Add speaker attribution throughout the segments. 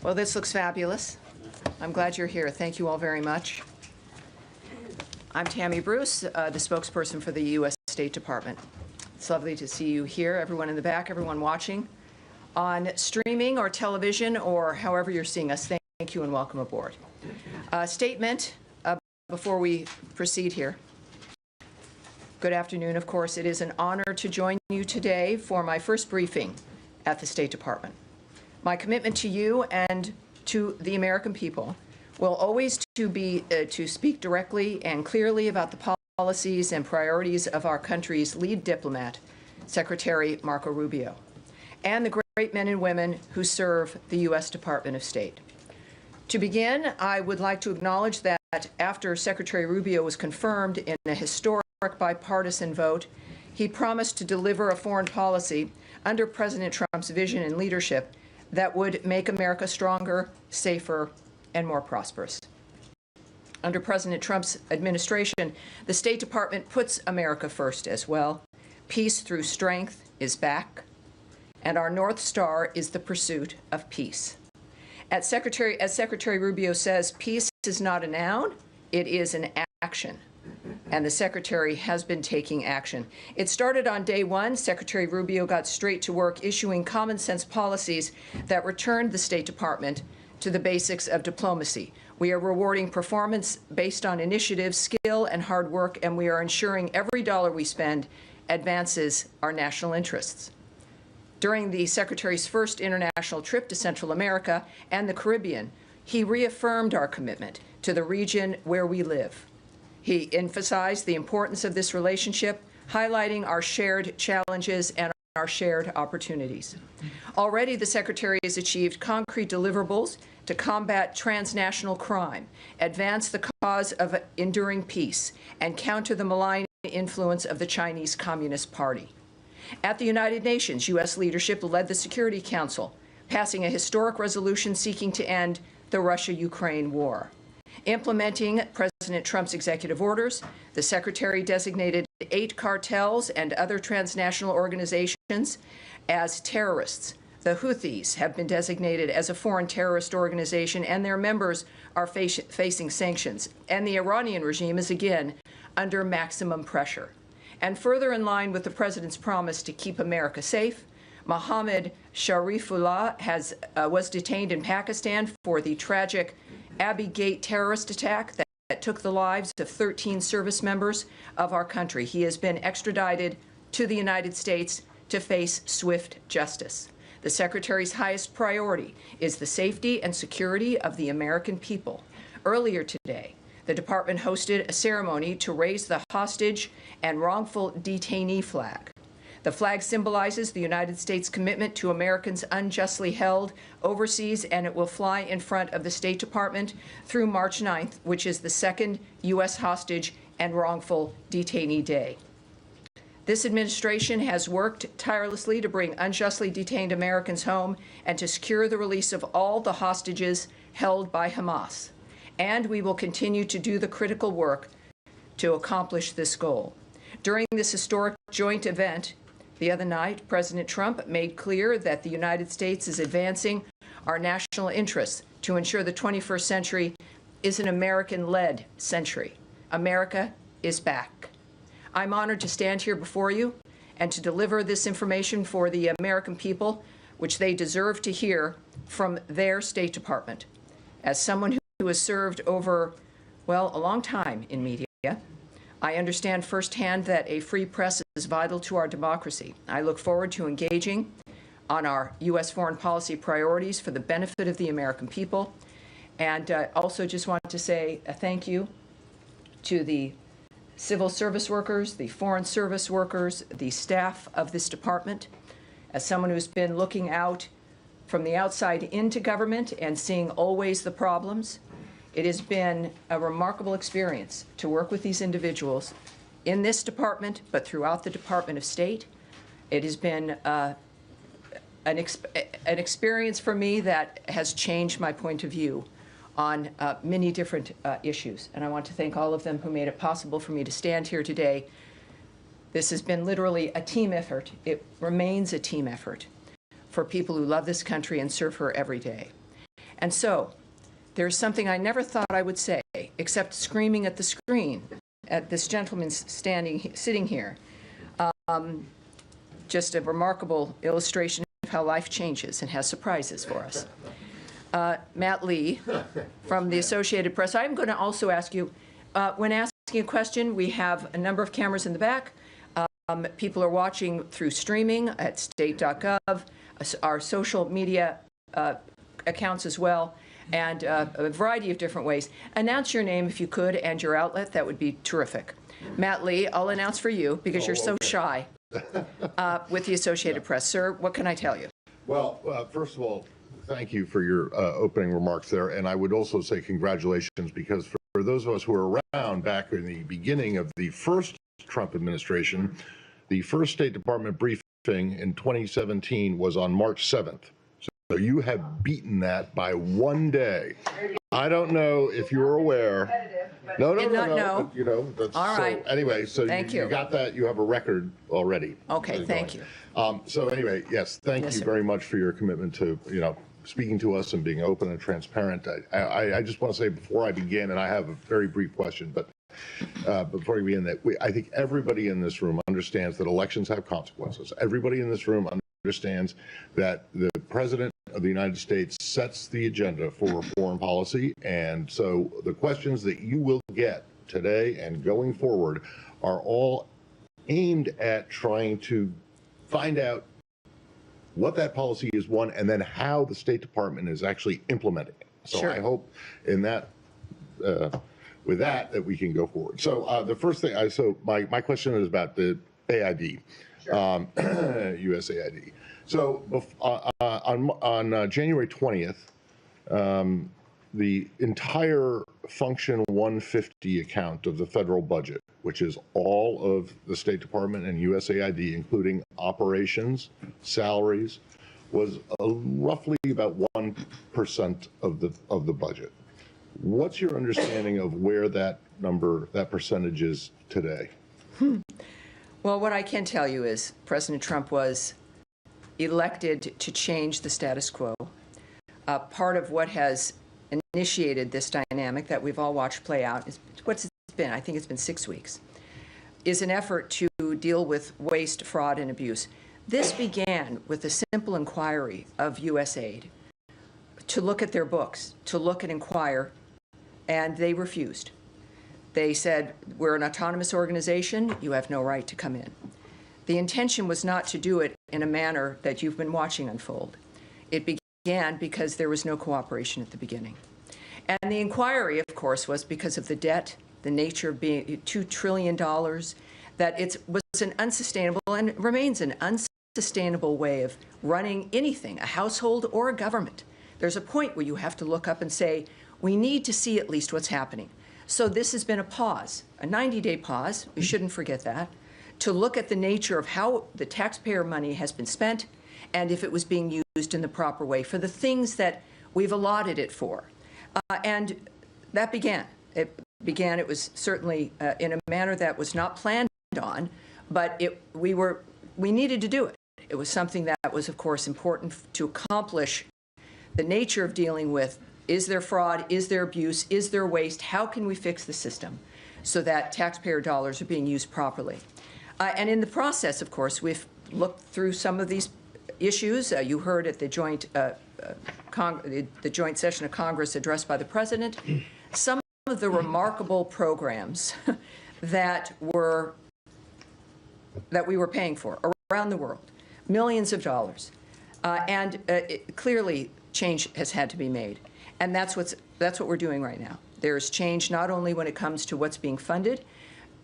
Speaker 1: Well, this looks fabulous. I'm glad you're here. Thank you all very much. I'm Tammy Bruce, the spokesperson for the U.S. State Department. It's lovely to see you here, everyone in the back, everyone watching on streaming or television or however you're seeing us. Thank you and welcome aboard. Statement before we proceed here. Good afternoon, of course. It is an honor to join you today for my first briefing at the State Department. My commitment to you and to the American people will always be to speak directly and clearly about the policies and priorities of our country's lead diplomat, Secretary Marco Rubio, and the great men and women who serve the U.S. Department of State. To begin, I would like to acknowledge that after Secretary Rubio was confirmed in a historic bipartisan vote, he promised to deliver a foreign policy under President Trump's vision and leadership that would make America stronger, safer, and more prosperous. Under President Trump's administration, the State Department puts America first as well. Peace through strength is back, and our North Star is the pursuit of peace. As Secretary Rubio says, peace is not a noun, it is an action. And the Secretary has been taking action. It started on day one. Secretary Rubio got straight to work issuing common sense policies that returned the State Department to the basics of diplomacy. We are rewarding performance based on initiative, skill, and hard work, and we are ensuring every dollar we spend advances our national interests. During the Secretary's first international trip to Central America and the Caribbean, he reaffirmed our commitment to the region where we live. He emphasized the importance of this relationship, highlighting our shared challenges and our shared opportunities. Already, the Secretary has achieved concrete deliverables to combat transnational crime, advance the cause of enduring peace, and counter the malign influence of the Chinese Communist Party. At the United Nations, U.S. leadership led the Security Council, passing a historic resolution seeking to end the Russia-Ukraine war. Implementing President Trump's executive orders, the Secretary designated 8 cartels and other transnational organizations as terrorists. The Houthis have been designated as a foreign terrorist organization, and their members are facing sanctions. And the Iranian regime is again under maximum pressure. And further in line with the President's promise to keep America safe, Mohammed Sharifullah was detained in Pakistan for the tragic Abbey Gate terrorist attack that took the lives of 13 service members of our country. He has been extradited to the United States to face swift justice. The Secretary's highest priority is the safety and security of the American people. Earlier today, the Department hosted a ceremony to raise the hostage and wrongful detainee flag. The flag symbolizes the United States' commitment to Americans unjustly held overseas, and it will fly in front of the State Department through March 9th, which is the second U.S. hostage and wrongful detainee day. This administration has worked tirelessly to bring unjustly detained Americans home and to secure the release of all the hostages held by Hamas. And we will continue to do the critical work to accomplish this goal. During this historic joint event, the other night, President Trump made clear that the United States is advancing our national interests to ensure the 21st century is an American-led century. America is back. I'm honored to stand here before you and to deliver this information for the American people, which they deserve to hear from their State Department. As someone who has served over, well, a long time in media, I understand firsthand that a free press is vital to our democracy. I look forward to engaging on our U.S. foreign policy priorities for the benefit of the American people. And also just want to say a thank you to the civil service workers, the foreign service workers, the staff of this department. As someone who's been looking out from the outside into government and seeing always the problems, it has been a remarkable experience to work with these individuals in this department, but throughout the Department of State. It has been an experience for me that has changed my point of view on many different issues. And I want to thank all of them who made it possible for me to stand here today. This has been literally a team effort. It remains a team effort for people who love this country and serve her every day. And so there's something I never thought I would say, except screaming at the screen at this gentleman sitting here. Just a remarkable illustration of how life changes and has surprises for us. Matt Lee from the Associated Press. I'm going to also ask you, when asking a question, we have a number of cameras in the back. People are watching through streaming at state.gov, our social media accounts as well, and a variety of different ways. Announce your name if you could and your outlet. That would be terrific. Matt Lee, I'll announce for you because you're so shy with the Associated Press. Sir, what can I tell you?
Speaker 2: Well, first of all, thank you for your opening remarks there. And I would also say congratulations, because for those of us who were around back in the beginning of the first Trump administration, the first State Department briefing in 2017 was on March 7th. So you have beaten that by 1 day. I don't know if you're aware. No. You know, that's
Speaker 1: all right.
Speaker 2: So anyway, so you got that. You have a record already.
Speaker 1: Okay, thank you.
Speaker 2: So anyway, yes, thank you very much for your commitment to, speaking to us and being open and transparent. I just want to say before I begin, and I have a very brief question, but before we begin, that I think everybody in this room understands that elections have consequences. Everybody in this room understands that the President of the United States sets the agenda for foreign policy, and so the questions that you will get today and going forward are all aimed at trying to find out what that policy is, one, and then how the State Department is actually implementing it. So
Speaker 1: sure.
Speaker 2: I hope in that, with that we can go forward. So the first thing, my question is about the AID, sure. USAID. So on January 20th, the entire Function 150 account of the federal budget, which is all of the State Department and USAID, including operations, salaries, was roughly about 1% of the budget. What's your understanding of where that percentage is today?
Speaker 1: Well, what I can tell you is President Trump was elected to change the status quo. Part of what has initiated this dynamic that we've all watched play out is what's it been? I think it's been 6 weeks, is an effort to deal with waste, fraud, and abuse. This began with a simple inquiry of USAID to look at their books, to look and inquire, and they refused. They said, we're an autonomous organization, you have no right to come in. The intention was not to do it in a manner that you've been watching unfold. It began because there was no cooperation at the beginning. And the inquiry, of course, was because of the debt, the nature of being $2 trillion, that it was an unsustainable and remains an unsustainable way of running anything, a household or a government. There's a point where you have to look up and say, we need to see at least what's happening. So this has been a pause, a 90-day pause, we shouldn't forget that, to look at the nature of how the taxpayer money has been spent and if it was being used in the proper way for the things that we've allotted it for. And that began. It was certainly in a manner that was not planned on, but we needed to do it. It was something that was, of course, important to accomplish the nature of dealing with, is there fraud, is there abuse, is there waste, how can we fix the system so that taxpayer dollars are being used properly. And in the process, of course, we've looked through some of these issues. You heard at the joint session of Congress addressed by the President, some of the remarkable programs that we were paying for around the world, millions of dollars. Clearly, change has had to be made. And that's what we're doing right now. There's change not only when it comes to what's being funded,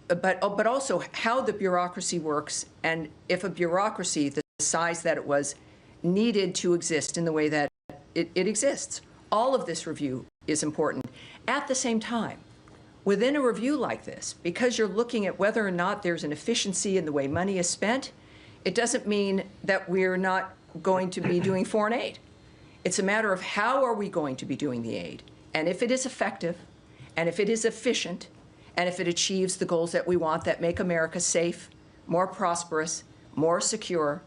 Speaker 1: but also how the bureaucracy works, and if a bureaucracy the size that it was needed to exist in the way that it exists. All of this review is important. At the same time, within a review like this, because you're looking at whether or not there's an efficiency in the way money is spent, it doesn't mean that we're not going to be doing foreign aid. It's a matter of how are we going to be doing the aid, and if it is effective, and if it is efficient, and if it achieves the goals that we want that make America safe, more prosperous, more secure.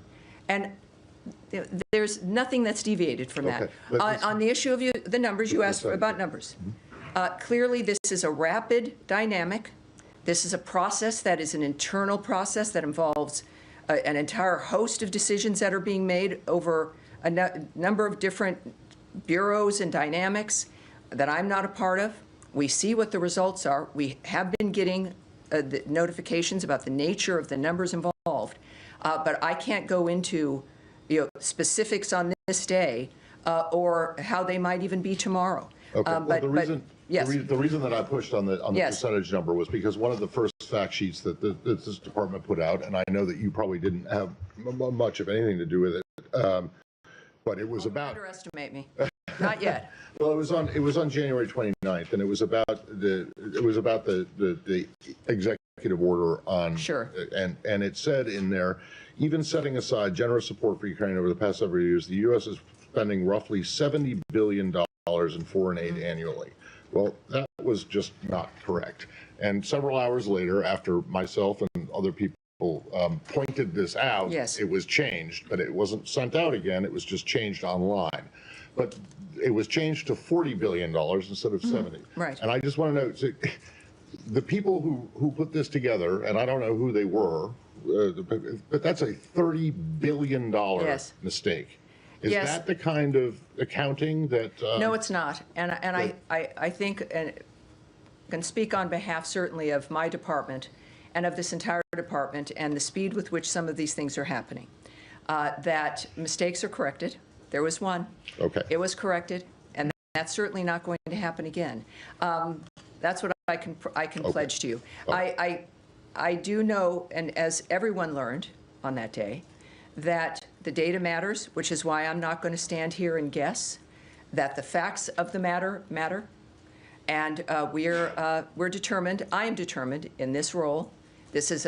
Speaker 1: And there's nothing that's deviated from that.
Speaker 2: Okay.
Speaker 1: On the issue of the numbers, you asked about numbers. Clearly, this is a rapid dynamic. This is a process that is an internal process that involves an entire host of decisions that are being made over a number of different bureaus and dynamics that I'm not a part of. We see what the results are. We have been getting the notifications about the nature of the numbers involved, but I can't go into specifics on this day or how they might even be tomorrow.
Speaker 2: Okay. Well,
Speaker 1: yes.
Speaker 2: The reason that I pushed on the
Speaker 1: Yes.
Speaker 2: percentage number was because one of the first fact sheets that this department put out, and I know that you probably didn't have much of anything to do with it, but it was about.
Speaker 1: Don't underestimate me. Not yet.
Speaker 2: Well, it was on January 29th, and it was about the executive order on.
Speaker 1: Sure.
Speaker 2: And it said in there, even setting aside generous support for Ukraine over the past several years, the U.S. is spending roughly $70 billion in foreign aid annually. Well, that was just not correct. And several hours later, after myself and other people pointed this out,
Speaker 1: yes.
Speaker 2: It was changed, but it wasn't sent out again. It was just changed online. But it was changed to $40 billion instead of 70.
Speaker 1: Right.
Speaker 2: And I just want to know, so the people who put this together, and I don't know who they were, but that's a $30 billion
Speaker 1: yes.
Speaker 2: mistake. Is
Speaker 1: yes.
Speaker 2: that the kind of accounting that?
Speaker 1: No, it's not. And I think, and I can speak on behalf certainly of my department and of this entire department and the speed with which some of these things are happening, that mistakes are corrected. There was one.
Speaker 2: Okay.
Speaker 1: It was corrected, and that's certainly not going to happen again. That's what I can okay. pledge to you. Okay. I do know, and as everyone learned on that day, that the data matters, which is why I'm not going to stand here and guess, that the facts of the matter, and we're determined, I am determined in this role. This is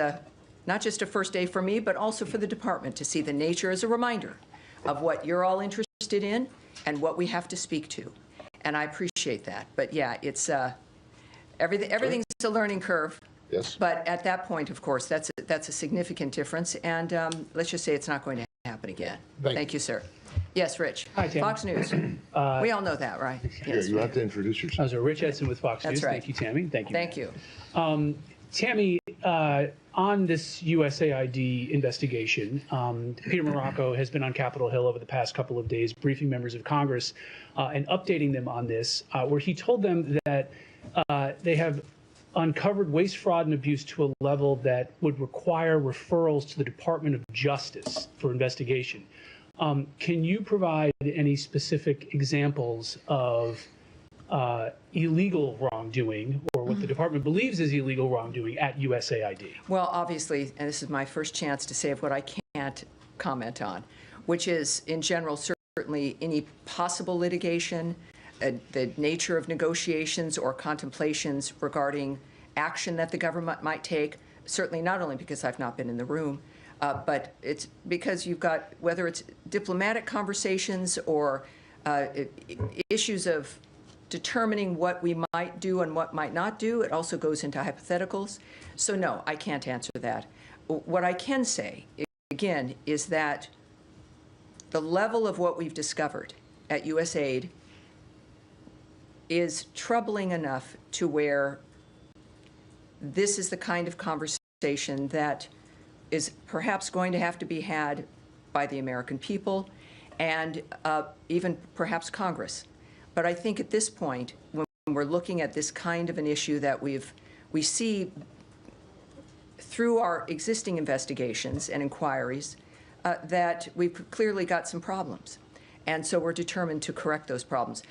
Speaker 1: not just a first day for me, but also for the department to see the nature as a reminder of what you're all interested in and what we have to speak to. And I appreciate that. But yeah, it's everything's a learning curve.
Speaker 2: Yes.
Speaker 1: But at that point, of course, that's a significant difference. And let's just say it's not going to happen again.
Speaker 2: Thank
Speaker 1: you, sir. Yes, Rich.
Speaker 3: Hi, Tammy.
Speaker 1: Fox News. We all know that, right?
Speaker 2: Yes. Yeah, you have to introduce yourself.
Speaker 3: So Rich Edson with Fox News.
Speaker 1: Right.
Speaker 3: Thank you, Tammy. Thank you.
Speaker 1: Thank you.
Speaker 3: Tammy, on this USAID investigation, Peter Morocco has been on Capitol Hill over the past couple of days, briefing members of Congress and updating them on this, where he told them that they have uncovered waste, fraud, and abuse to a level that would require referrals to the Department of Justice for investigation. Can you provide any specific examples of illegal wrongdoing or what the department believes is illegal wrongdoing at USAID?
Speaker 1: Well, obviously, and this is my first chance to say of what I can't comment on, which is, in general, certainly any possible litigation, the nature of negotiations or contemplations regarding action that the government might take, certainly not only because I've not been in the room, but it's because you've got, whether it's diplomatic conversations or issues of determining what we might do and what might not do. It also goes into hypotheticals. So no, I can't answer that. What I can say, again, is that the level of what we've discovered at USAID is troubling enough to where this is the kind of conversation that is perhaps going to have to be had by the American people and even perhaps Congress. But I think at this point, when we're looking at this kind of an issue that we see through our existing investigations and inquiries, that we've clearly got some problems. And so we're determined to correct those problems.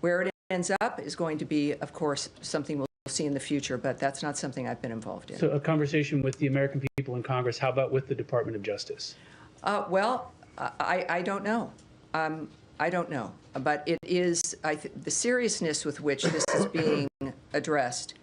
Speaker 1: Where it ends up is going to be, of course, something we'll see in the future, but that's not something I've been involved in.
Speaker 3: So a conversation with the American people in Congress, how about with the Department of Justice?
Speaker 1: Well, I don't know. I don't know. But it is, the seriousness with which this is being addressed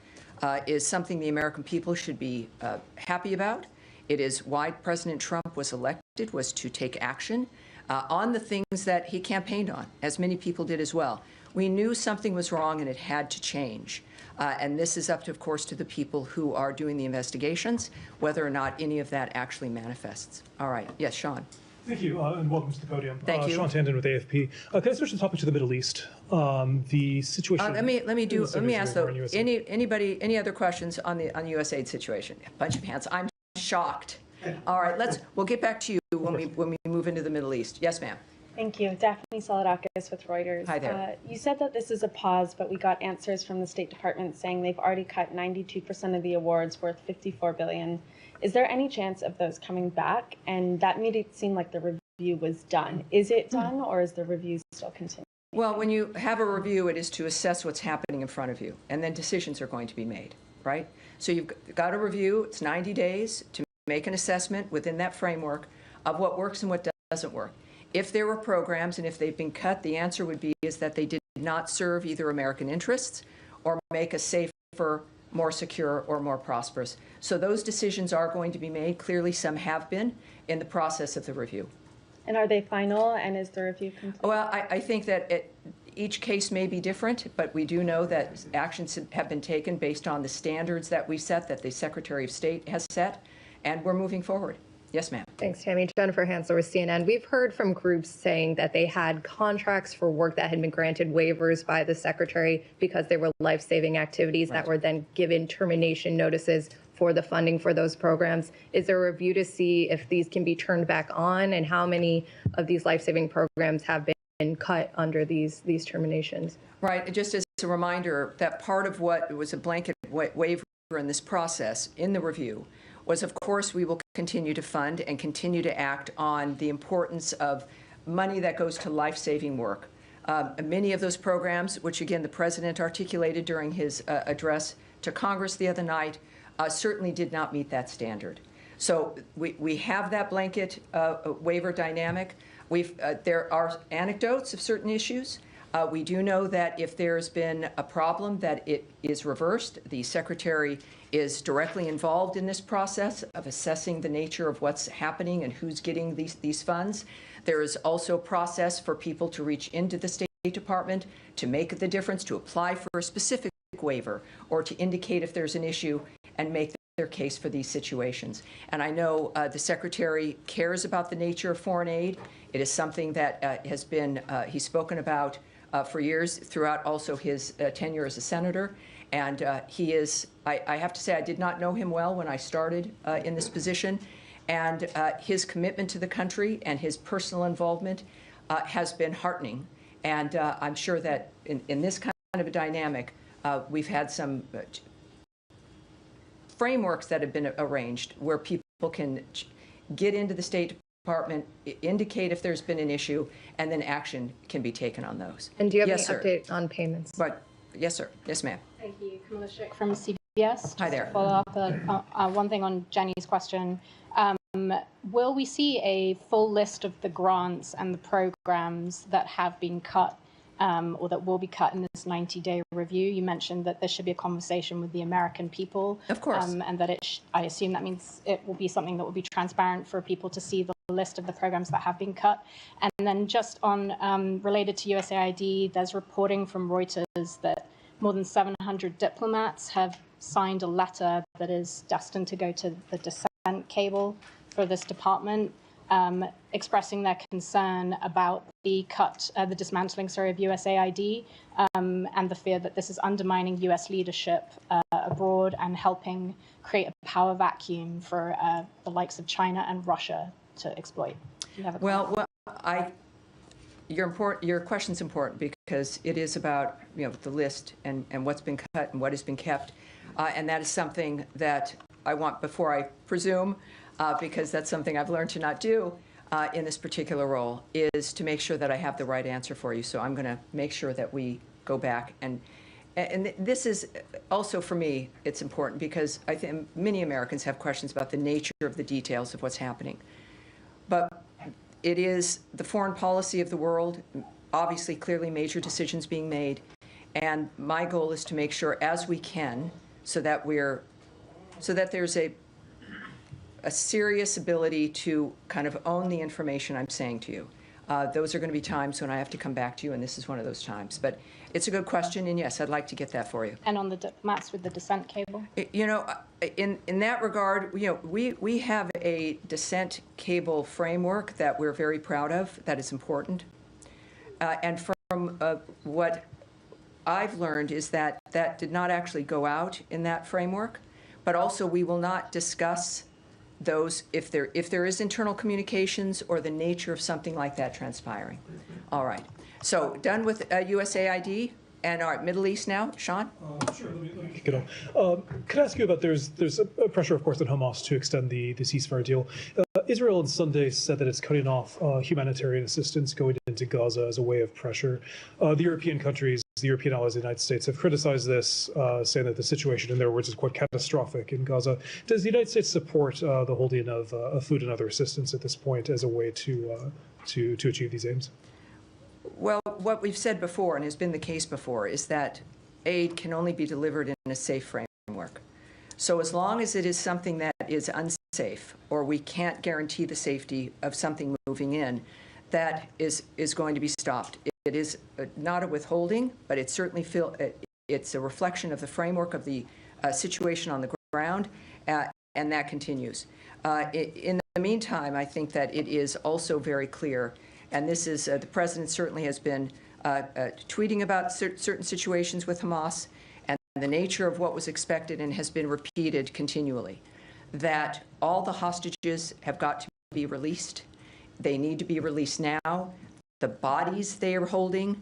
Speaker 1: is something the American people should be happy about. It is why President Trump was elected, was to take action on the things that he campaigned on, as many people did as well. We knew something was wrong and it had to change. And this is up to, of course, to the people who are doing the investigations, whether or not any of that actually manifests. All right. Yes, Sean.
Speaker 4: Thank you, and welcome to the podium.
Speaker 1: Thank you.
Speaker 4: Sean Tandon with AFP. Can I switch the topic to the Middle East? The situation.
Speaker 1: Let me ask though.
Speaker 4: in USA.
Speaker 1: Any other questions on the USAID situation? A bunch of hands. I'm shocked. All right, we'll get back to you when we move into the Middle East. Yes, ma'am.
Speaker 5: Thank you. Daphne Saladakis with Reuters.
Speaker 1: Hi there.
Speaker 5: You said that this is a pause, but we got answers from the State Department saying they've already cut 92% of the awards worth $54 billion. Is there any chance of those coming back? And that made it seem like the review was done. Is it done, or is the review still continuing?
Speaker 1: Well, when you have a review, it is to assess what's happening in front of you, and then decisions are going to be made, right? So you've got a review. It's 90 days to make an assessment within that framework of what works and what doesn't work. If there were programs and if they've been cut, the answer would be is that they did not serve either American interests or make us safer, more secure, or more prosperous. So those decisions are going to be made. Clearly, some have been in the process of the review.
Speaker 5: And are they final, and is the review complete?
Speaker 1: Well, I think that each case may be different, but we do know that actions have been taken based on the standards that we set, that the Secretary of State has set, and we're moving forward. Yes, ma'am.
Speaker 6: Thanks, Tammy. Jennifer Hansler with CNN. We've heard from groups saying that they had contracts for work that had been granted waivers by the Secretary because they were life-saving activities that were then given termination notices for the funding for those programs. Is there a review to see if these can be turned back on, and how many of these life-saving programs have been cut under these terminations?
Speaker 1: Right. Just as a reminder, that part of what was a blanket waiver in this process, in the review, was, of course, we will continue to fund and continue to act on the importance of money that goes to life-saving work. Many of those programs, which, again, the President articulated during his address to Congress the other night, certainly did not meet that standard. So we have that blanket waiver dynamic. There are anecdotes of certain issues. We do know that if there's been a problem, that it is reversed. The Secretary is directly involved in this process of assessing the nature of what's happening and who's getting these funds. There is also a process for people to reach into the State Department to make the difference, to apply for a specific waiver, or to indicate if there's an issue and make their case for these situations. And I know the Secretary cares about the nature of foreign aid. It is something that has been, he's spoken about for years throughout also his tenure as a senator. And he is, I have to say, I did not know him well when I started in this position. And his commitment to the country and his personal involvement has been heartening. And I'm sure that in this kind of a dynamic, we've had some frameworks that have been arranged where people can get into the State Department, indicate if there's been an issue, and then action can be taken on those.
Speaker 6: And do you have
Speaker 1: Yes,
Speaker 6: any
Speaker 1: sir.
Speaker 6: update on payments?
Speaker 1: But yes, sir. Yes, ma'am.
Speaker 7: Thank you. Kamala Schick from CBS.
Speaker 1: Hi there.
Speaker 7: To follow up one thing on Jenny's question. Will we see a full list of the grants and the programs that have been cut or that will be cut in this 90-day review? You mentioned that there should be a conversation with the American people.
Speaker 1: Of course.
Speaker 7: And that I assume that means it will be something that will be transparent for people to see the list of the programs that have been cut. And then just on related to USAID, there's reporting from Reuters that more than 700 diplomats have signed a letter that is destined to go to the dissent cable for this department, expressing their concern about the dismantling, of USAID, and the fear that this is undermining U.S. leadership abroad and helping create a power vacuum for the likes of China and Russia to exploit. Do you have a comment?
Speaker 1: Your question's important because it is about the list and what's been cut and what has been kept, and that is something that I want, before I presume, because that's something I've learned to not do in this particular role, is to make sure that I have the right answer for you. So I'm going to make sure that we go back and this is also, for me, it's important because I think many Americans have questions about the nature of the details of what's happening. But it is the foreign policy of the world, obviously, clearly major decisions being made. And my goal is to make sure, as we can, so that there's a serious ability to kind of own the information I'm saying to you. Those are going to be times when I have to come back to you, and this is one of those times. But it's a good question, and yes, I'd like to get that for you.
Speaker 7: And on the diplomats with the dissent cable?
Speaker 1: You know, in that regard, you know, we have a dissent cable framework that we're very proud of, that is important. And from what I've learned is that that did not actually go out in that framework, but also we will not discuss those if there is internal communications or the nature of something like that transpiring. All right. So done with USAID and our Middle East now, Sean?
Speaker 4: Sure, let me kick it off. Could I ask you about there's a pressure, of course, on Hamas to extend the ceasefire deal. Israel on Sunday said that it's cutting off humanitarian assistance going into Gaza as a way of pressure. The European countries, the European allies of the United States have criticized this, saying that the situation, in their words, is quite catastrophic in Gaza. Does the United States support the holding of food and other assistance at this point as a way to achieve these aims?
Speaker 1: Well, what we've said before, and has been the case before, is that aid can only be delivered in a safe framework. So as long as it is something that is unsafe, or we can't guarantee the safety of something moving in, that is going to be stopped. It is not a withholding, but it certainly it's a reflection of the framework of the situation on the ground, and that continues. In the meantime, I think that it is also very clear, and this is, the President certainly has been tweeting about certain situations with Hamas and the nature of what was expected and has been repeated continually, that all the hostages have got to be released. They need to be released now. The bodies they are holding,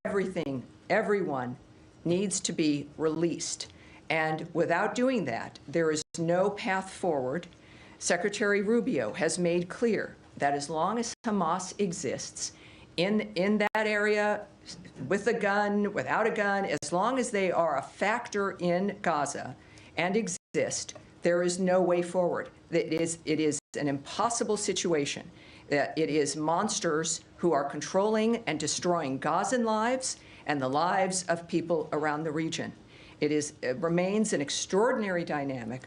Speaker 1: everything, everyone needs to be released. And without doing that, there is no path forward. Secretary Rubio has made clear that as long as Hamas exists in that area, with a gun, without a gun, as long as they are a factor in Gaza and exist, there is no way forward. It is an impossible situation. It is monsters who are controlling and destroying Gazan lives and the lives of people around the region. It remains an extraordinary dynamic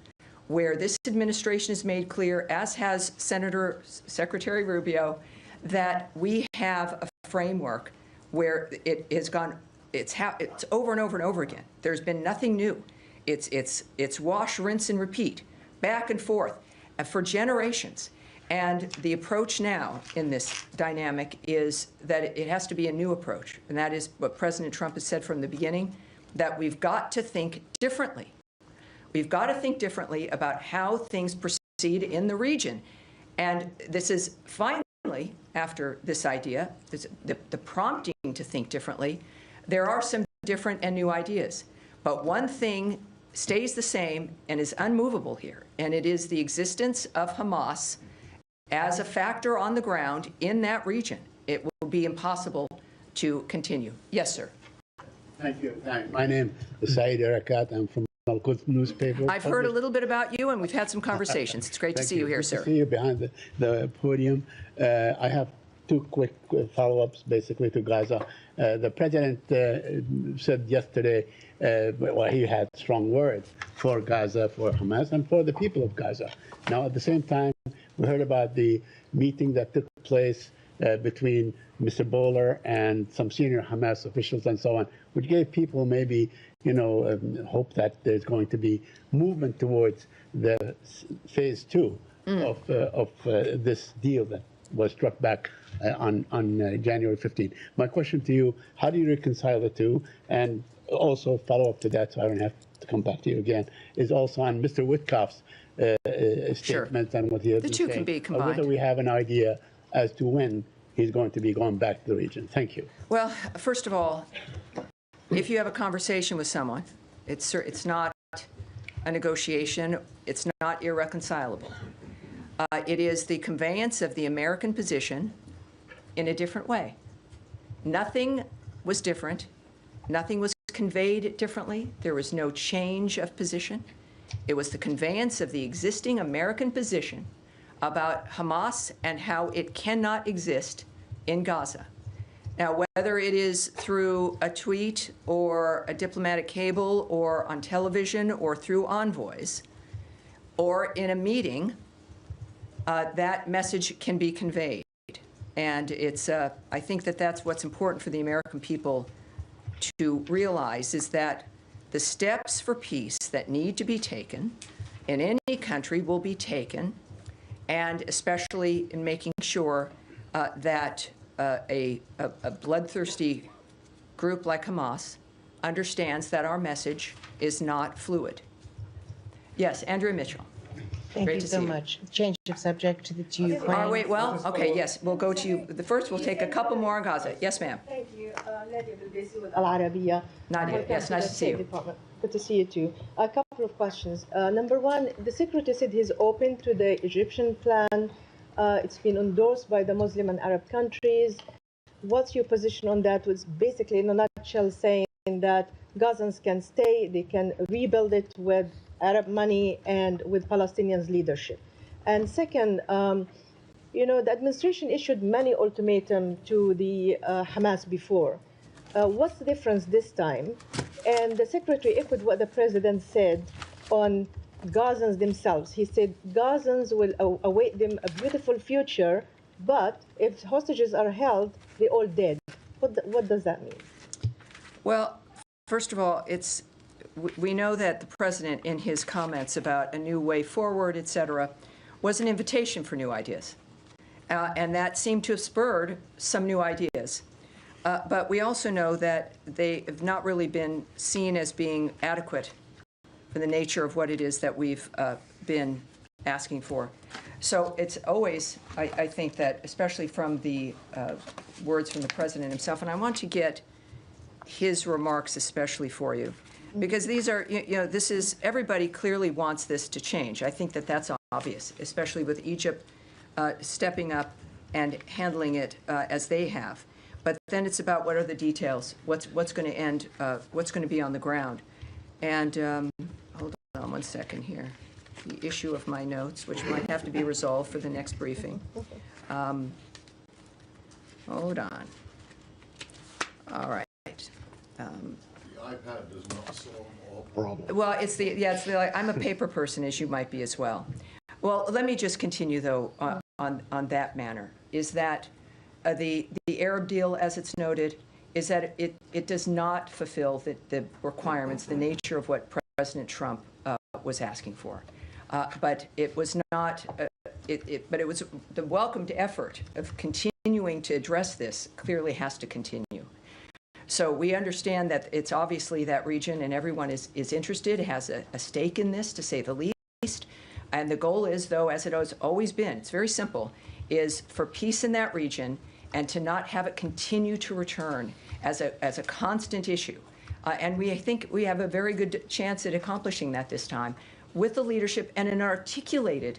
Speaker 1: where this administration has made clear, as has Secretary Rubio, that we have a framework where it's over and over and over again. There's been nothing new. It's wash, rinse, and repeat, back and forth, for generations. And the approach now in this dynamic is that it has to be a new approach. And that is what President Trump has said from the beginning, that we've got to think differently. We've got to think differently about how things proceed in the region. And this is finally, after this idea, the prompting to think differently, there are some different and new ideas. But one thing stays the same and is unmovable here, and it is the existence of Hamas as a factor on the ground in that region. It will be impossible to continue. Yes, sir.
Speaker 8: Thank you. My name is Saeed Erakat. I'm from Al-Quds newspaper.
Speaker 1: I've heard a little bit about you, and we've had some conversations. It's great to see you here, sir.
Speaker 8: Good to see you behind the podium. I have two quick follow-ups, basically, to Gaza. The president said yesterday, well, he had strong words for Gaza, for Hamas, and for the people of Gaza. Now, at the same time, we heard about the meeting that took place between Mr. Bowler and some senior Hamas officials and so on, which gave people maybe, hope that there's going to be movement towards the phase two of this deal that was struck back on January 15. My question to you, how do you reconcile the two? And also follow up to that, so I don't have to come back to you again, is also on Mr. Witkoff's statements and what he has been saying.
Speaker 1: The two can be combined.
Speaker 8: Whether we have an idea as to when he's going to be going back to the region. Thank you.
Speaker 1: Well, first of all, if you have a conversation with someone, it's not a negotiation. It's not irreconcilable. It is the conveyance of the American position in a different way. Nothing was different. Nothing was conveyed differently. There was no change of position. It was the conveyance of the existing American position about Hamas and how it cannot exist in Gaza. Now, whether it is through a tweet or a diplomatic cable or on television or through envoys or in a meeting, that message can be conveyed. And it's, I think that that's what's important for the American people to realize, is that the steps for peace that need to be taken in any country will be taken, and especially in making sure that a bloodthirsty group like Hamas understands that our message is not fluid. Yes, Andrea Mitchell.
Speaker 9: Thank
Speaker 1: Great
Speaker 9: you
Speaker 1: to
Speaker 9: so
Speaker 1: see you.
Speaker 9: much. Change of subject to Ukraine.
Speaker 1: Oh, wait, well, okay, yes, we'll go to you. The first, we'll take a couple more on Gaza. Yes, ma'am.
Speaker 10: Thank you. Nadia Bilbesi with Al Arabiya.
Speaker 1: Nadia, yes, nice to see you.
Speaker 10: Good to see you too. A couple of questions. Number one, the secretary said he's open to the Egyptian plan. It's been endorsed by the Muslim and Arab countries. What's your position on that? Was basically, in a nutshell, saying that Gazans can stay, they can rebuild it with Arab money and with Palestinians' leadership. And second, you know, the administration issued many ultimatums to the Hamas before. What's the difference this time? And the secretary echoed what the president said on Gazans themselves. He said Gazans will await them a beautiful future, but if hostages are held, they're all dead. What does that mean?
Speaker 1: Well, first of all, we know that the president, in his comments about a new way forward, et cetera, was an invitation for new ideas. And that seemed to have spurred some new ideas. But we also know that they have not really been seen as being adequate for the nature of what it is that we've been asking for. So it's always, I think that, especially from the words from the president himself, and I want to get his remarks especially for you, because these are, you know, this is, everybody clearly wants this to change. I think that that's obvious, especially with Egypt stepping up and handling it as they have. But then it's about what are the details, what's going to end, what's going to be on the ground. And hold on one second here. The issue of my notes, which might have to be resolved for the next briefing. Hold on. All right.
Speaker 2: The iPad does not solve all problems.
Speaker 1: Well, it's the I'm a paper person, as you might be as well. Well, let me just continue, though, on that manner, is that the Arab deal, as it's noted, is that it does not fulfill the requirements, the nature of what President Trump was asking for. But it was not, but it was the welcomed effort of continuing to address this clearly has to continue. So we understand that it's obviously that region and everyone is interested, has a stake in this, to say the least. And the goal is, though, as it has always been, it's very simple, is for peace in that region and to not have it continue to return as a constant issue. And we think we have a very good chance at accomplishing that this time with the leadership and an articulated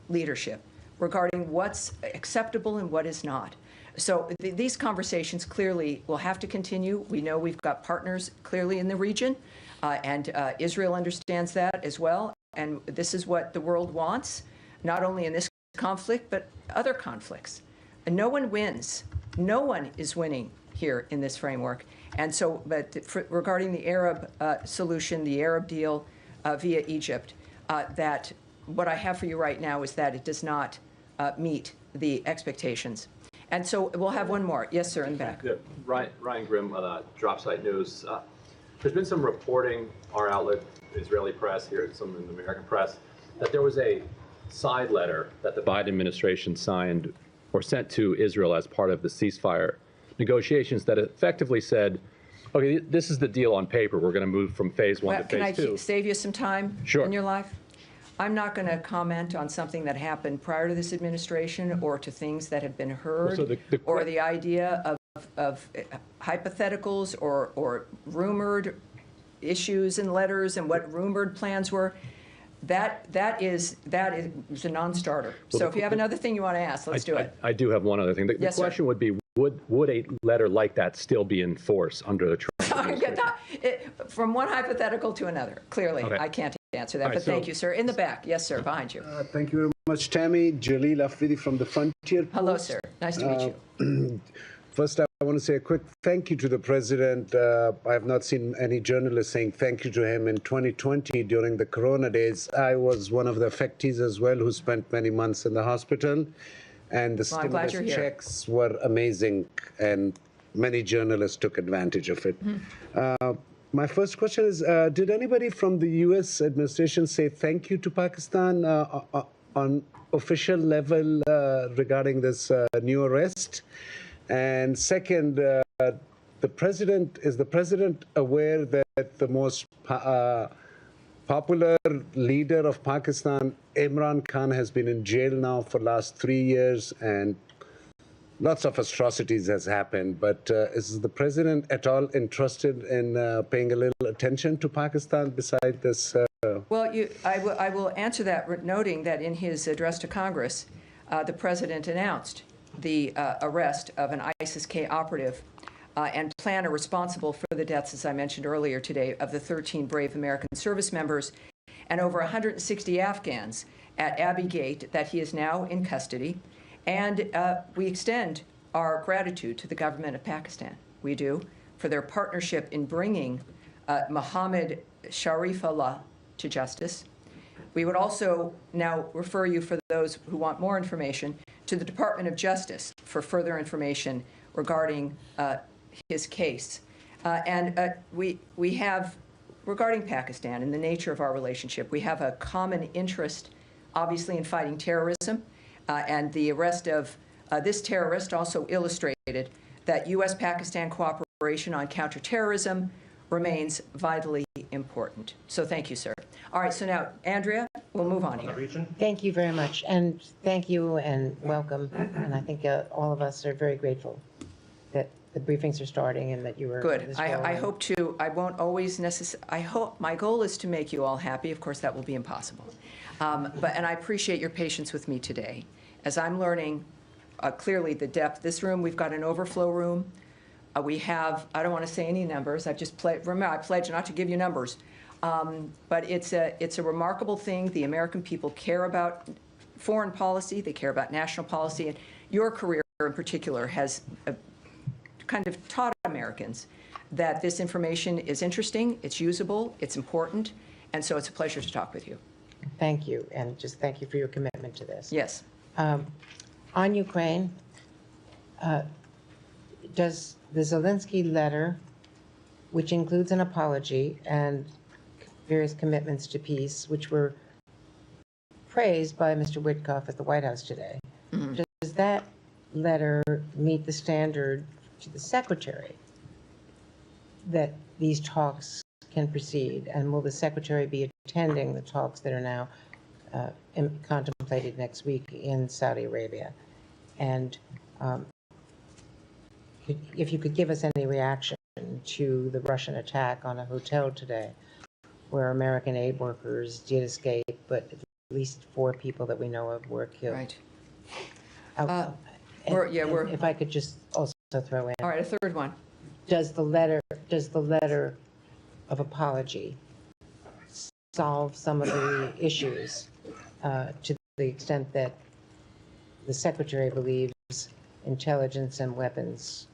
Speaker 1: leadership regarding what's acceptable and what is not. So these conversations clearly will have to continue. We know we've got partners clearly in the region, and Israel understands that as well. And this is what the world wants, not only in this conflict, but other conflicts. And no one wins. No one is winning here in this framework. And so, but regarding the Arab solution, the Arab deal via Egypt, that what I have for you right now is that it does not meet the expectations. And so we'll have one more. Yes, sir, in the back.
Speaker 11: Yeah, Ryan Grimm, Dropsite News. There's been some reporting, our outlet, Israeli press here, some in the American press, that there was a side letter that the Biden administration signed or sent to Israel as part of the ceasefire negotiations that effectively said, okay, this is the deal on paper. We're going to move from phase one to phase two.
Speaker 1: Can I save you some time in your life? I'm not going to comment on something that happened prior to this administration or to things that have been heard,
Speaker 11: so
Speaker 1: or the idea of hypotheticals or rumored issues and letters and what rumored plans were. That is a non-starter. So if you have another thing you want to ask, let's do it.
Speaker 11: I do have one other thing. The
Speaker 1: Yes,
Speaker 11: question
Speaker 1: sir.
Speaker 11: would be, would a letter like that still be in force under the Trump administration?
Speaker 1: From one hypothetical to another, clearly,
Speaker 11: Okay.
Speaker 1: I can't answer that,
Speaker 11: All right,
Speaker 1: but thank
Speaker 11: so-
Speaker 1: you, sir. In the back. Yes, sir, behind you.
Speaker 12: Thank you very much, Tammy. Jalil Afridi from the Frontier Post.
Speaker 1: Hello, sir. Nice to meet you.
Speaker 12: First, I want to say a quick thank you to the president. I have not seen any journalists saying thank you to him. In 2020, during the corona days, I was one of the affectees as well who spent many months in the hospital. and the
Speaker 1: Well, I'm glad
Speaker 12: stimulus
Speaker 1: you're here.
Speaker 12: checks were amazing, and many journalists took advantage of it. My first question is, did anybody from the U.S. administration say thank you to Pakistan on official level regarding this new arrest? And second, is the president aware that the most popular leader of Pakistan, Imran Khan, has been in jail now for the last 3 years, and lots of atrocities has happened, but is the president at all interested in paying a little attention to Pakistan beside this?
Speaker 1: Well, I will answer that, noting that in his address to Congress, the president announced the arrest of an ISIS-K operative and planner responsible for the deaths, as I mentioned earlier today, of the 13 brave American service members and over 160 Afghans at Abbey Gate, that he is now in custody. And we extend our gratitude to the government of Pakistan. We do, for their partnership in bringing Mohammed Sharifullah to justice. We would also now refer you, for those who want more information, to the Department of Justice for further information regarding his case. We have, regarding Pakistan and the nature of our relationship, we have a common interest, obviously, in fighting terrorism. And the arrest of this terrorist also illustrated that U.S.-Pakistan cooperation on counterterrorism remains vitally important. So thank you, sir. All right, so now, Andrea, we'll move on here.
Speaker 9: Thank you very much, and thank you and welcome. And I think all of us are very grateful that the briefings are starting and that you were
Speaker 1: Good. I hope to. I won't always necessarily. I hope my goal is to make you all happy. Of course, that will be impossible. And I appreciate your patience with me today, as I'm learning clearly the depth. This room, we've got an overflow room. We have, I don't want to say any numbers. I've just remember, I pledge not to give you numbers. But it's a remarkable thing. The American people care about foreign policy. They care about national policy. And your career in particular has kind of taught Americans that this information is interesting, it's usable, it's important. And so it's a pleasure to talk with you.
Speaker 9: Thank you, and just thank you for your commitment to this.
Speaker 1: Yes.
Speaker 9: On Ukraine, does the Zelensky letter, which includes an apology and various commitments to peace, which were praised by Mr. Witkoff at the White House today, does that letter meet the standard to the Secretary that these talks can proceed? And will the Secretary be attending the talks that are now contemplated next week in Saudi Arabia? And if you could give us any reaction to the Russian attack on a hotel today, where American aid workers did escape, but at least 4 people that we know of were killed.
Speaker 1: Right.
Speaker 9: If I could just also throw in.
Speaker 1: All right, a third one.
Speaker 9: Does the letter of apology solve some of the issues to the extent that the Secretary believes intelligence and weapons,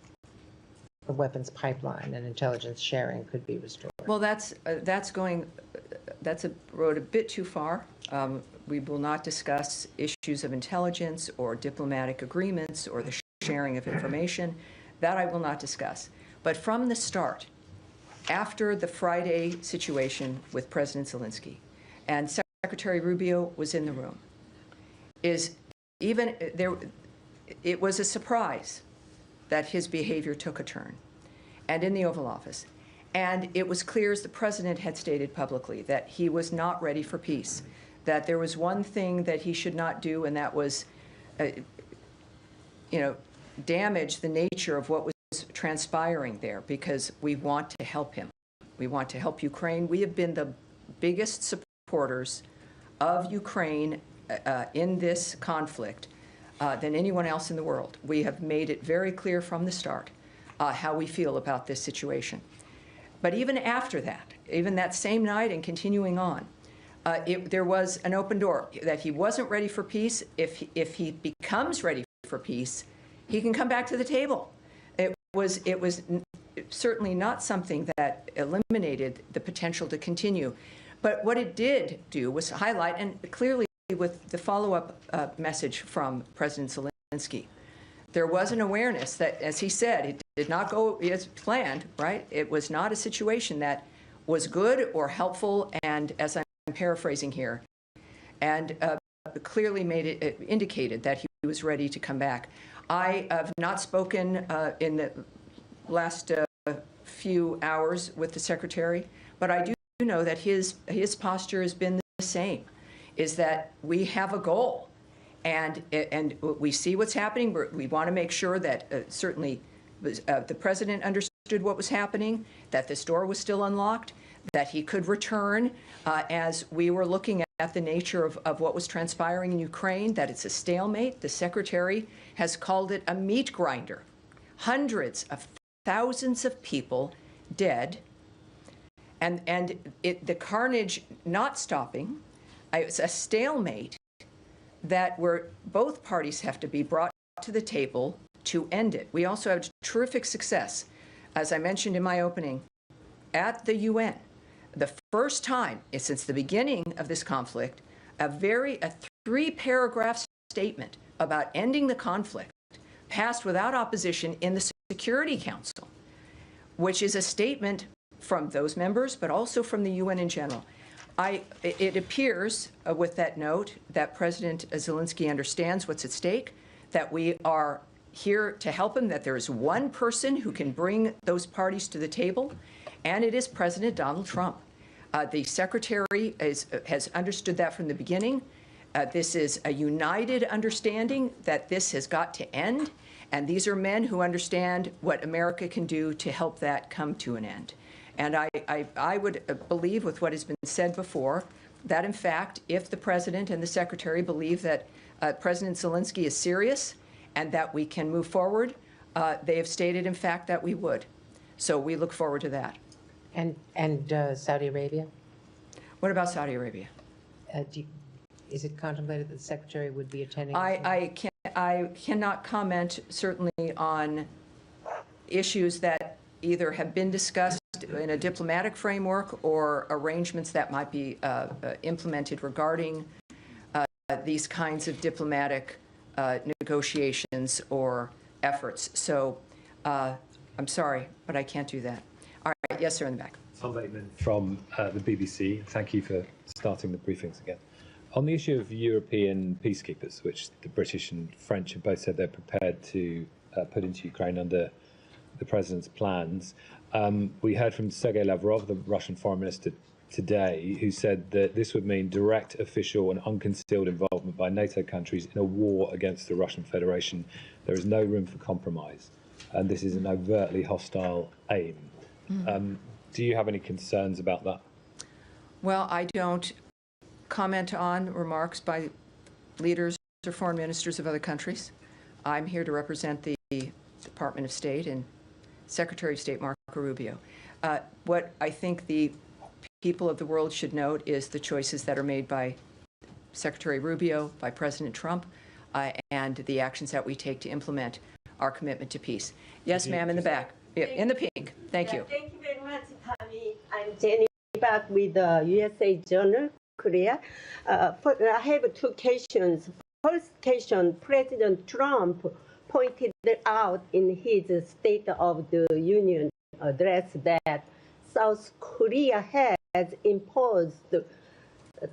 Speaker 9: the weapons pipeline and intelligence sharing could be restored?
Speaker 1: Well, that's a road a bit too far. We will not discuss issues of intelligence or diplomatic agreements or the sharing of information. That I will not discuss. But from the start, after the Friday situation with President Zelensky, and Secretary Rubio was in the room, it was a surprise that his behavior took a turn, and in the Oval Office. And it was clear, as the president had stated publicly, that he was not ready for peace, that there was one thing that he should not do, and that was, damage the nature of what was transpiring there, because we want to help him. We want to help Ukraine. We have been the biggest supporters of Ukraine in this conflict than anyone else in the world. We have made it very clear from the start how we feel about this situation. But even after that, even that same night and continuing on, there was an open door that he wasn't ready for peace. If he becomes ready for peace, he can come back to the table. It was certainly not something that eliminated the potential to continue. But what it did do was highlight, and clearly with the follow-up message from President Zelensky. There was an awareness that, as he said, it did not go as planned, right? It was not a situation that was good or helpful, and as I'm paraphrasing here, and clearly indicated that he was ready to come back. I have not spoken in the last few hours with the Secretary, but I do know that his posture has been the same, is that we have a goal, and we see what's happening. We want to make sure that certainly the President understood what was happening, that this door was still unlocked, that he could return as we were looking at the nature of what was transpiring in Ukraine, that it's a stalemate. The Secretary has called it a meat grinder. Hundreds of thousands of people dead, and the carnage not stopping. It's a stalemate that where both parties have to be brought to the table to end it. We also have terrific success, as I mentioned in my opening, at the UN. The first time since the beginning of this conflict, a 3-paragraph statement about ending the conflict passed without opposition in the Security Council, which is a statement from those members, but also from the UN in general. It appears with that note that President Zelensky understands what's at stake, that we are here to help him, that there is one person who can bring those parties to the table, and it is President Donald Trump. The Secretary has understood that from the beginning. This is a united understanding that this has got to end, and these are men who understand what America can do to help that come to an end. And I would believe, with what has been said before, that in fact, if the President and the Secretary believe that President Zelensky is serious and that we can move forward, they have stated, in fact, that we would. So we look forward to that.
Speaker 9: And Saudi Arabia?
Speaker 1: What about Saudi Arabia?
Speaker 9: Is it contemplated that the Secretary would be attending?
Speaker 1: I cannot comment, certainly, on issues that either have been discussed in a diplomatic framework or arrangements that might be implemented regarding these kinds of diplomatic negotiations or efforts. So I'm sorry, but I can't do that. All right, yes, sir, in the back.
Speaker 13: Tom Bateman from the BBC. Thank you for starting the briefings again. On the issue of European peacekeepers, which the British and French have both said they're prepared to put into Ukraine under the President's plans, we heard from Sergei Lavrov, the Russian Foreign Minister, today, who said that this would mean direct, official and unconcealed involvement by NATO countries in a war against the Russian Federation. There is no room for compromise, and this is an overtly hostile aim. Do you have any concerns about that? Well,
Speaker 1: I don't comment on remarks by leaders or foreign ministers of other countries. I'm here to represent the Department of State and Secretary of State Marco Rubio. What I think the people of the world should note is the choices that are made by Secretary Rubio, by President Trump, and the actions that we take to implement our commitment to peace. Yes, ma'am, in the back. In the pink. Thank you.
Speaker 14: Thank you very much, Tammy. I'm Jenny back with the USA Journal, Korea. I have two questions. First question, President Trump pointed out in his State of the Union address that South Korea has imposed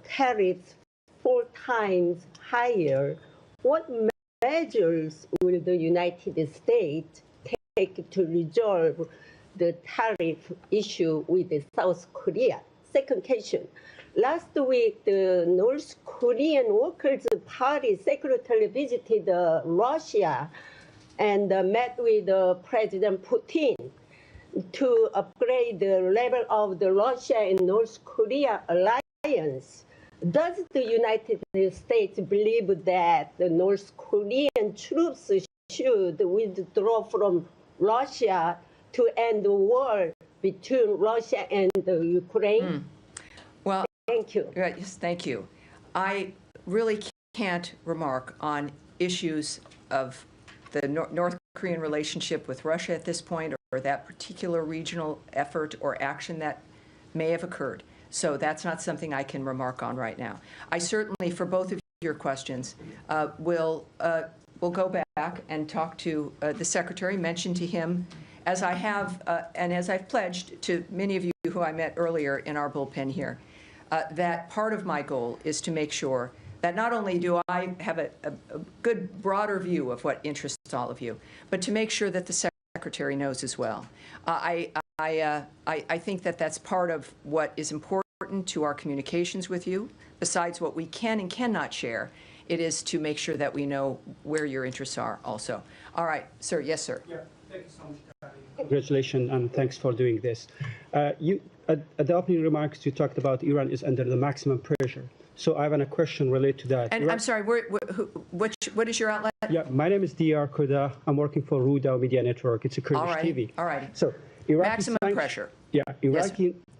Speaker 14: tariffs 4 times higher. What measures will the United States take to resolve the tariff issue with South Korea? Second question. Last week, the North Korean Workers' Party secretary visited Russia and met with President Putin to upgrade the level of the Russia and North Korea alliance. Does the United States believe that the North Korean troops should withdraw from Russia to end the war between Russia and Ukraine?
Speaker 1: Well,
Speaker 14: thank you.
Speaker 1: Yes, thank you. I really can't remark on issues of the North Korean relationship with Russia at this point, or that particular regional effort or action that may have occurred. So that's not something I can remark on right now. I certainly, for both of your questions, will will go back and talk to the Secretary, mention to him, as I have, and as I've pledged to many of you who I met earlier in our bullpen here, that part of my goal is to make sure that not only do I have a good, broader view of what interests all of you, but to make sure that the Secretary knows as well. I think that that's part of what is important to our communications with you. Besides what we can and cannot share, it is to make sure that we know where your interests are also. All right, sir. Yes, sir.
Speaker 15: Yeah, thank you so much, Kathy. Congratulations and thanks for doing this. At the opening remarks, you talked about Iran is under the maximum pressure. So I have a question related to that.
Speaker 1: And I'm sorry, what is your outlet?
Speaker 15: Yeah, my name is Dr. Koda. I'm working for Ruda Media Network. It's a Kurdish TV.
Speaker 1: All right.
Speaker 15: So
Speaker 1: maximum pressure.
Speaker 15: Yeah,
Speaker 1: Yes.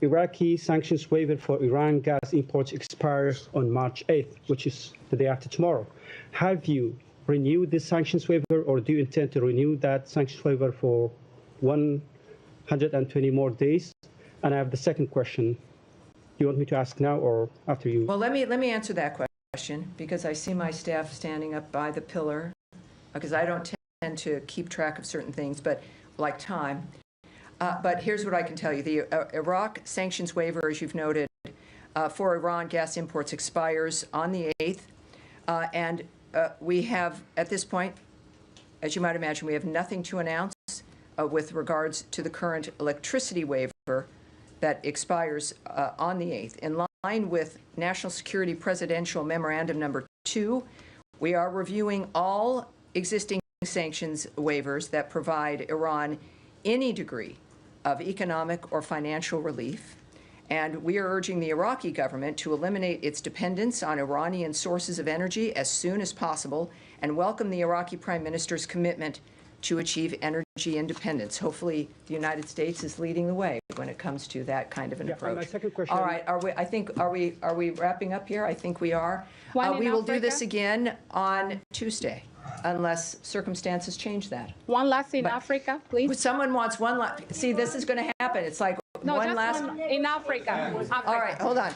Speaker 15: Iraqi sanctions waiver for Iran gas imports expires on March 8th, which is the day after tomorrow. Have you renewed this sanctions waiver, or do you intend to renew that sanctions waiver for 120 more days? And I have the second question. Do you want me to ask now or after you?
Speaker 1: Well, let me answer that question, because I see my staff standing up by the pillar, because I don't tend to keep track of certain things, but like time. But here's what I can tell you. The Iraq sanctions waiver, as you've noted, for Iran gas imports expires on the 8th. And we have, at this point, as you might imagine, we have nothing to announce with regards to the current electricity waiver that expires on the 8th. In line with National Security Presidential Memorandum Number 2, we are reviewing all existing sanctions waivers that provide Iran any degree of economic or financial relief. And we are urging the Iraqi government to eliminate its dependence on Iranian sources of energy as soon as possible and welcome the Iraqi Prime Minister's commitment to achieve energy independence. Hopefully, the United States is leading the way when it comes to that kind of an approach.
Speaker 15: My second question.
Speaker 1: All right, are we wrapping up here? I think we are. We will do this again on Tuesday, unless circumstances change that.
Speaker 16: One last in Africa, please.
Speaker 1: Someone wants one last. See, this is going to happen. It's like
Speaker 16: No,
Speaker 1: one
Speaker 16: just
Speaker 1: last.
Speaker 16: one in Africa.
Speaker 1: All right, hold on.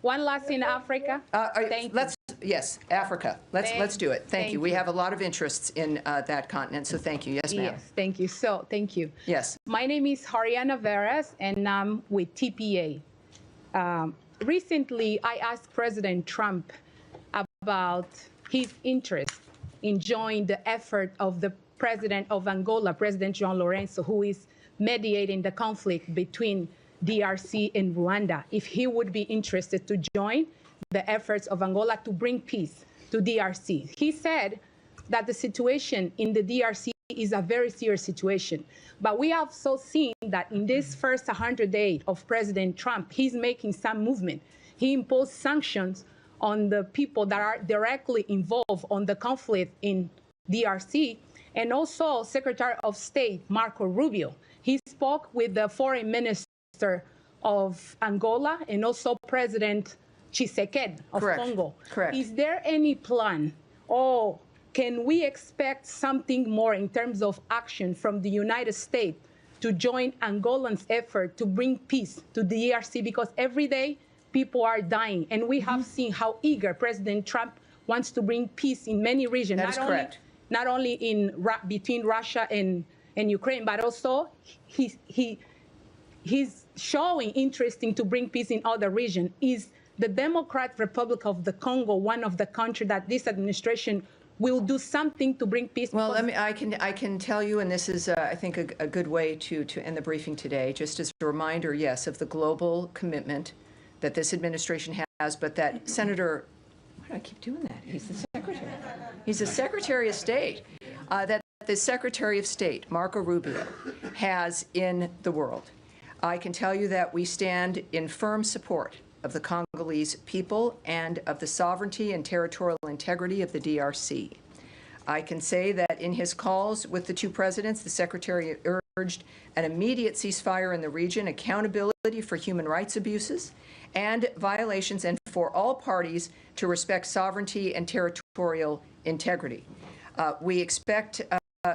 Speaker 16: One last in Africa. Thank you.
Speaker 1: Yes, Africa. Let's do it. Thank you. We have a lot of interests in that continent, so thank you. Yes, ma'am.
Speaker 16: Yes, thank you. So, thank you.
Speaker 1: Yes.
Speaker 16: My name is Hariana Veras, and I'm with TPA. Recently, I asked President Trump about his interest in joining the effort of the president of Angola, President João Lourenço, who is mediating the conflict between DRC and Rwanda, if he would be interested to join the efforts of Angola to bring peace to DRC. He said that the situation in the DRC is a very serious situation. But we have also seen that in this first 100 days of President Trump, he's making some movement. He imposed sanctions on the people that are directly involved on the conflict in DRC, and also Secretary of State Marco Rubio. He spoke with the foreign minister of Angola and also President Tshisekedi of Congo.
Speaker 1: Correct.
Speaker 16: Is there any plan, or can we expect something more in terms of action from the United States to join Angolan's effort to bring peace to the DRC? Because every day people are dying, and we have seen how eager President Trump wants to bring peace in many regions.
Speaker 1: That is correct.
Speaker 16: Not only between Russia and Ukraine, but also he's showing interest in to bring peace in other regions. Is the Democratic Republic of the Congo one of the countries that this administration will do something to bring peace?
Speaker 1: Well, I can tell you, and this is, I think, a good way to end the briefing today, just as a reminder, yes, of the global commitment that this administration has, but that Senator, why do I keep doing that? He's the Secretary. He's the Secretary of State. That the Secretary of State, Marco Rubio, has in the world. I can tell you that we stand in firm support of the Congolese people and of the sovereignty and territorial integrity of the DRC. I can say that in his calls with the two presidents, the Secretary urged an immediate ceasefire in the region, accountability for human rights abuses and violations, and for all parties to respect sovereignty and territorial integrity. We expect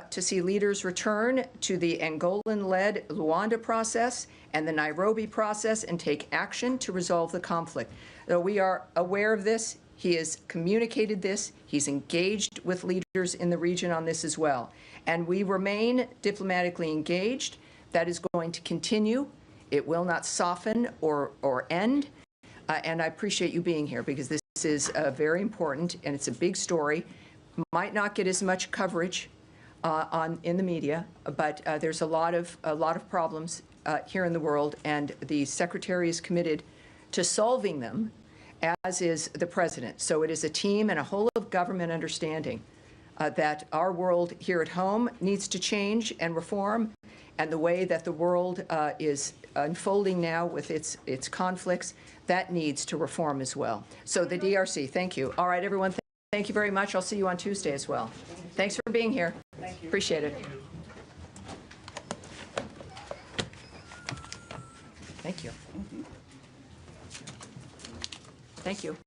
Speaker 1: to see leaders return to the Angolan-led Luanda process and the Nairobi process and take action to resolve the conflict. Though we are aware of this, He has communicated this. He's engaged with leaders in the region on this as well. And we remain diplomatically engaged. That is going to continue. It will not soften or end. And I appreciate you being here because this is very important and it's a big story. Might not get as much coverage in the media, but there's a lot of problems here in the world, and the Secretary is committed to solving them, as is the President. So it is a team and a whole of government understanding that our world here at home needs to change and reform, and the way that the world is unfolding now with its conflicts, that needs to reform as well. So the DRC, thank you. All right, everyone, thank you very much. I'll see you on Tuesday as well. Thanks for being here. Thank you. Appreciate it. Thank you. Thank you.